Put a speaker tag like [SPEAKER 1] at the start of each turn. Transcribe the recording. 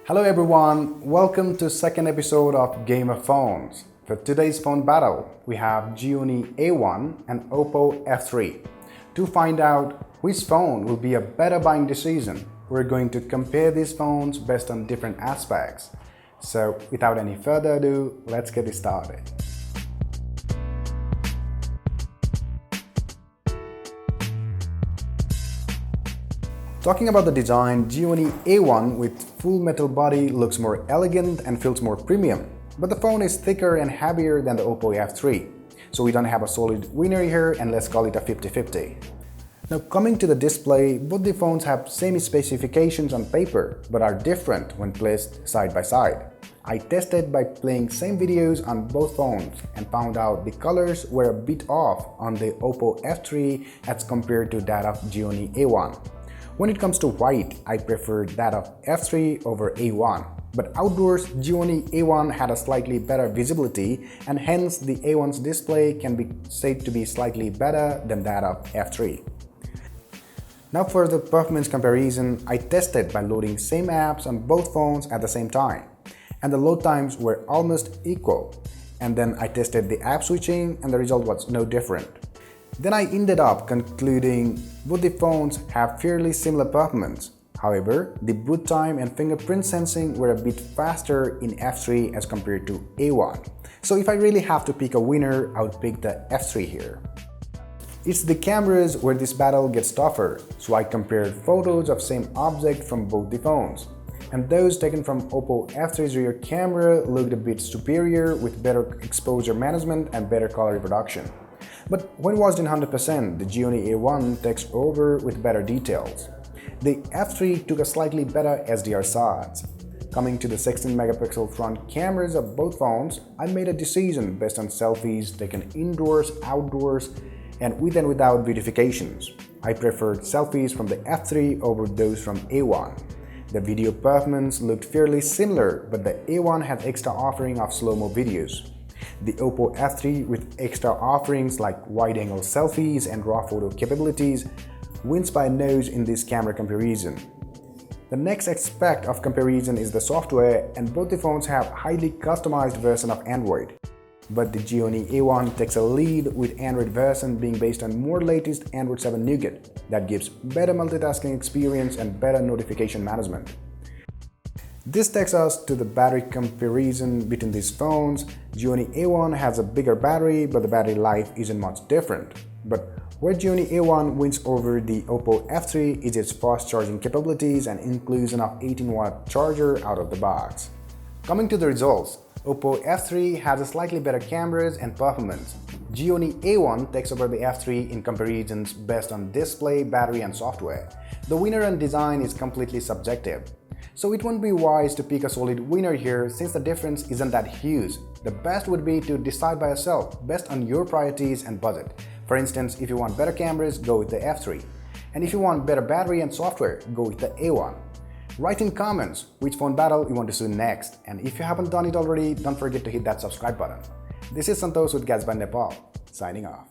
[SPEAKER 1] Hello everyone, welcome to second episode of Game of Phones. For today's phone battle, we have Gionee A1 and Oppo F3. To find out which phone will be a better buying decision, we're going to compare these phones based on different aspects. So without any further ado, let's get it started. Talking about the design, Gionee A1 with full metal body looks more elegant and feels more premium, but the phone is thicker and heavier than the Oppo F3, so we don't have a solid winner here, and let's call it a 50-50. Now coming to the display, both the phones have same specifications on paper, but are different when placed side by side. I tested by playing same videos on both phones and found out the colors were a bit off on the Oppo F3 as compared to that of Gionee A1. When it comes to white, I preferred that of F3 over A1, but outdoors, Gionee A1 had a slightly better visibility, and hence the A1's display can be said to be slightly better than that of F3. Now for the performance comparison, I tested by loading same apps on both phones at the same time, and the load times were almost equal, and then I tested the app switching and the result was no different. Then I ended up concluding both the phones have fairly similar performance. However, the boot time and fingerprint sensing were a bit faster in F3 as compared to A1. So if I really have to pick a winner, I would pick the F3 here. It's the cameras where this battle gets tougher, so I compared photos of same object from both the phones. And those taken from Oppo F3's rear camera looked a bit superior with better exposure management and better color reproduction. But when watched in 100%, the Gionee A1 takes over with better details. The F3 took a slightly better SDR shots. Coming to the 16-megapixel front cameras of both phones, I made a decision based on selfies taken indoors, outdoors, and with and without beautifications. I preferred selfies from the F3 over those from A1. The video performance looked fairly similar, but the A1 had extra offering of slow-mo videos. The Oppo F3 with extra offerings like wide-angle selfies and raw photo capabilities wins by a nose in this camera comparison. The next aspect of comparison is the software, and both the phones have highly customized version of Android. But the Gionee A1 takes a lead with Android version being based on more latest Android 7 Nougat that gives better multitasking experience and better notification management. This takes us to the battery comparison between these phones. Gionee A1 has a bigger battery, but the battery life isn't much different. But where Gionee A1 wins over the Oppo F3 is its fast charging capabilities and inclusion of 18-watt charger out of the box. Coming to the results, Oppo F3 has a slightly better cameras and performance. Gionee A1 takes over the F3 in comparisons based on display, battery and software. The winner on design is completely subjective. So it won't be wise to pick a solid winner here since the difference isn't that huge. The best would be to decide by yourself based on your priorities and budget. For instance, if you want better cameras, go with the F3. And if you want better battery and software, go with the A1. Write in comments which phone battle you want to see next. And if you haven't done it already, don't forget to hit that subscribe button. This is Santosh with Nepal, signing off.